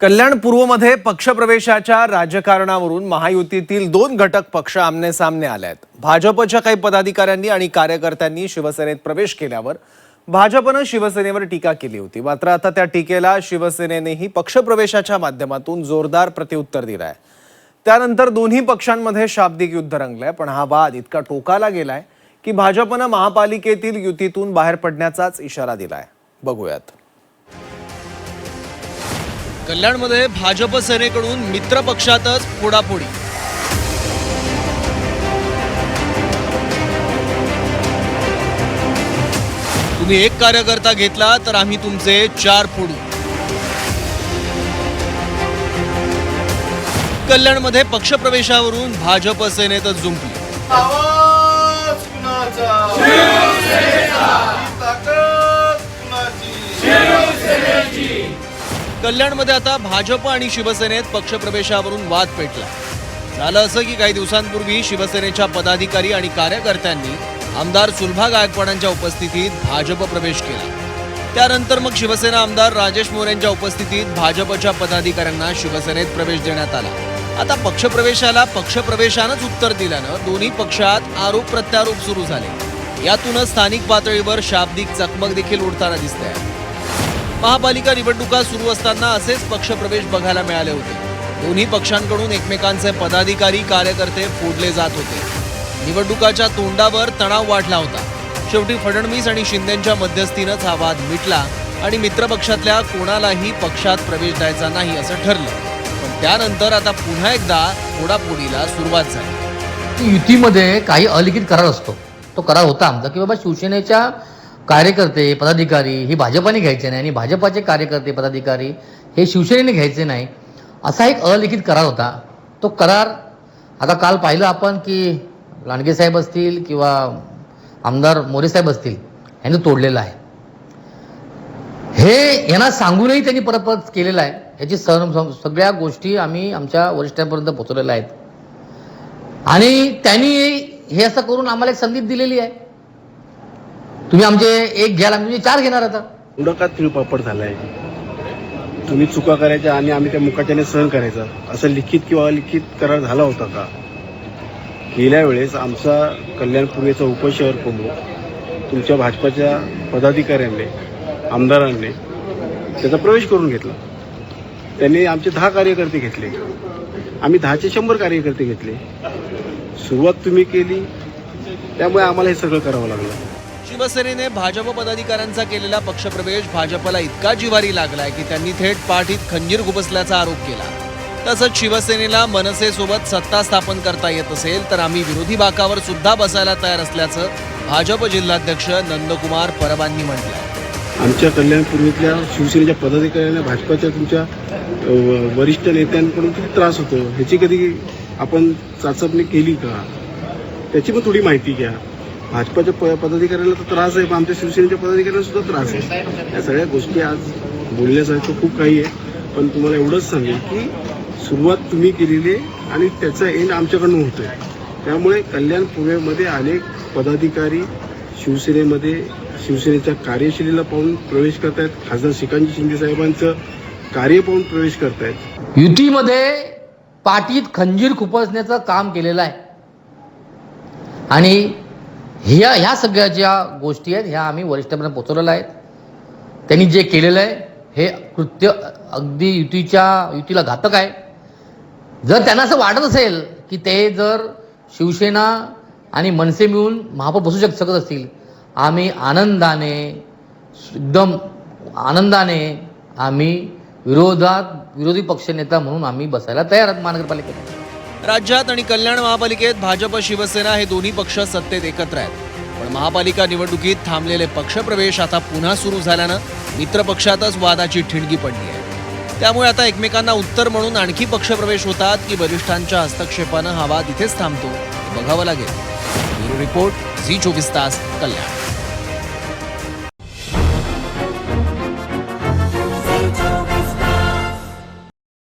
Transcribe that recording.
कल्याण पूर्वमध्ये पक्षप्रवेशाच्या राजकारणावरून महायुतीतील दोन घटक पक्ष आमने-सामने आले आहेत। भाजपच्या काही पदाधिकाऱ्यांनी आणि कार्यकर्त्यांनी शिवसेनेत प्रवेश केल्यावर भाजपने शिवसेनेवर टीका केली होती। मात्र आता त्या टीकेला शिवसेनेनेही पक्षप्रवेशाच्या माध्यमातून जोरदार प्रत्युत्तर दिलंय। त्यानंतर दोन्ही पक्षांमध्ये शाब्दिक युद्ध रंगलंय, पण हा वाद इतका टोकाला गेलाय की भाजपने महापालिकेतील युतीतून बाहेर पडण्याचाच इशारा दिलाय। बघूयात। कल्याणमध्ये भाजप सेनेकडून मित्र पक्षातच फोडाफोडी। तुम्ही एक कार्यकर्ता घेतला तर आम्ही तुमचे 4 फोडू। कल्याणमध्ये पक्षप्रवेशावरून भाजप सेनेतच जुंपली। आवाज कुणाचा? शिवसेनेचा। ताकद कुणाची? शिवसेनेची। कल्याणमध्ये आता भाजप आणि शिवसेनेत पक्षप्रवेशावरून वाद पेटला। झालं असं की काही दिवसांपूर्वी शिवसेनेच्या पदाधिकारी आणि कार्यकर्त्यांनी आमदार सुलभा गायकवाडांच्या उपस्थितीत भाजप प्रवेश केला। त्यानंतर मग शिवसेना आमदार राजेश मोरेंच्या उपस्थितीत भाजपच्या पदाधिकाऱ्यांना शिवसेनेत प्रवेश देण्यात आला। आता पक्षप्रवेशाला पक्षप्रवेशानंच उत्तर दिल्यानं दोन्ही पक्षात आरोप प्रत्यारोप सुरू झाले। यातूनच स्थानिक पातळीवर शाब्दिक चकमक देखील उडताना दिसते। महापालिका निवडणुका सुरू असताना असेच पक्षप्रवेश बघायला मिळाले होते। दोन्ही पक्षांकडून एकमेकांचे पदाधिकारी कार्यकर्ते फोडले जात होते। निवडणुकाच्या तोंडावर तणाव वाढला होता। शेवटी फडणवीस आणि शिंदेंच्या मध्यस्थीनंच हा वाद मिटला आणि मित्रपक्षातल्या कोणालाही पक्षात प्रवेश द्यायचा नाही असं ठरलं। पण त्यानंतर आता पुन्हा एकदा फोडाफोडीला सुरुवात झाली। युतीमध्ये काही अलिखित करार असतो, तो करार होता आमचा की बाबा शिवसेनेच्या कार्यकर्ते पदाधिकारी हे भाजपाने घ्यायचे नाही आणि भाजपाचे कार्यकर्ते पदाधिकारी हे शिवसेनेने घ्यायचे नाही, असा एक अलिखित करार होता। तो करार आता काल पाहिलं आपण की लांडगे साहेब असतील किंवा आमदार मोरे साहेब असतील यांनी तोडलेला आहे। हे यांना सांगूनही त्यांनी परत केलेलं आहे। याची सगळ्या गोष्टी आम्ही आमच्या वरिष्ठांपर्यंत पोहोचवलेल्या आहेत आणि त्यांनी हे असं करून आम्हाला एक संधी दिलेली आहे, तुम्ही आमचे एक घ्याल आम्ही 4 घेणार। आता एवढं का तिळपापड झालाय? तुम्ही चुका करायच्या आणि आम्ही त्या मुकाट्याने सहन करायचं, असं लिखित किंवा अलिखित करार झाला होता का? गेल्या वेळेस आमचा कल्याणपूर्वेचा उपशहर प्रमुख तुमच्या भाजपाच्या पदाधिकाऱ्यांनी आमदारांनी त्याचा प्रवेश करून घेतला। त्यांनी आमचे 10 कार्यकर्ते घेतले, आम्ही 10चे 100 कार्यकर्ते घेतले। सुरुवात तुम्ही केली, त्यामुळे आम्हाला हे सगळं करावं लागलं। शिवसेनेने भाजप पदाधिकाऱ्यांचा केलेला पक्षप्रवेश भाजपला इतका जिव्हारी लागलाय की त्यांनी थेट पाठीत खंजीर खुपसल्याचा आरोप केला। तसंच शिवसेनेला मनसेसोबत सत्ता स्थापन करता येत असेल तर आम्ही विरोधी बाकावर सुद्धा बसायला तयार असल्याचं भाजप जिल्हाध्यक्ष नंदकुमार परबांनी म्हटलंय। आमच्या कल्याणपूर्वीतल्या शिवसेनेच्या पदाधिकाऱ्यांना भाजपाच्या तुमच्या वरिष्ठ नेत्यांकडून किती त्रास होतो ह्याची कधी आपण चाचपणी केली का? त्याची पण थोडी माहिती घ्या। भाजपाच्या पदाधिकाऱ्यांना तर त्रास आहे, पण आमच्या शिवसेनेच्या पदाधिकाऱ्यांना सुद्धा त्रास आहे। या सगळ्या गोष्टी आज बोलण्यासारखं खूप काही आहे, पण तुम्हाला एवढंच सांगेल की सुरुवात तुम्ही केलेली आहे आणि त्याचा एंड आमच्याकडून होतोय। त्यामुळे कल्याण पूर्वेमध्ये अनेक पदाधिकारी शिवसेनेमध्ये शिवसेनेच्या कार्यशैलीला पाहून प्रवेश करतायत, खासदार श्रीकांत शिंदे साहेबांचं कार्य पाहून प्रवेश करतायत। युतीमध्ये पाठीत खंजीर खुपसण्याचं काम केलेलं आहे आणि ह्या सगळ्या ज्या गोष्टी आहेत ह्या आम्ही वरिष्ठांपर्यंत पोहोचवलेल्या आहेत। त्यांनी जे केलेलं आहे हे कृत्य अगदी युतीला घातक आहे। जर त्यांना असं वाटत असेल की ते जर शिवसेना आणि मनसे मिळून महापौर बसू शकत असतील, आम्ही एकदम आनंदाने आम्ही विरोधी पक्षनेता म्हणून आम्ही बसायला तयार आहोत महानगरपालिकेत। राज्यात आणि कल्याण महापालिकेत भाजप शिवसेना हे दोन्ही पक्ष सत्तेत एकत्र आहेत, पण महापालिका निवडणुकीत थांबलेले पक्षप्रवेश आता पुन्हा सुरू झाल्यानं मित्रपक्षातच वादाची ठिणगी पडली आहे। त्यामुळे आता एकमेकांना उत्तर म्हणून आणखी पक्षप्रवेश होतात की वरिष्ठांच्या हस्तक्षेपानं हा वाद इथेच थांबतो, बघावं लागेल। ब्युरो रिपोर्ट, झी 24 तास, कल्याण।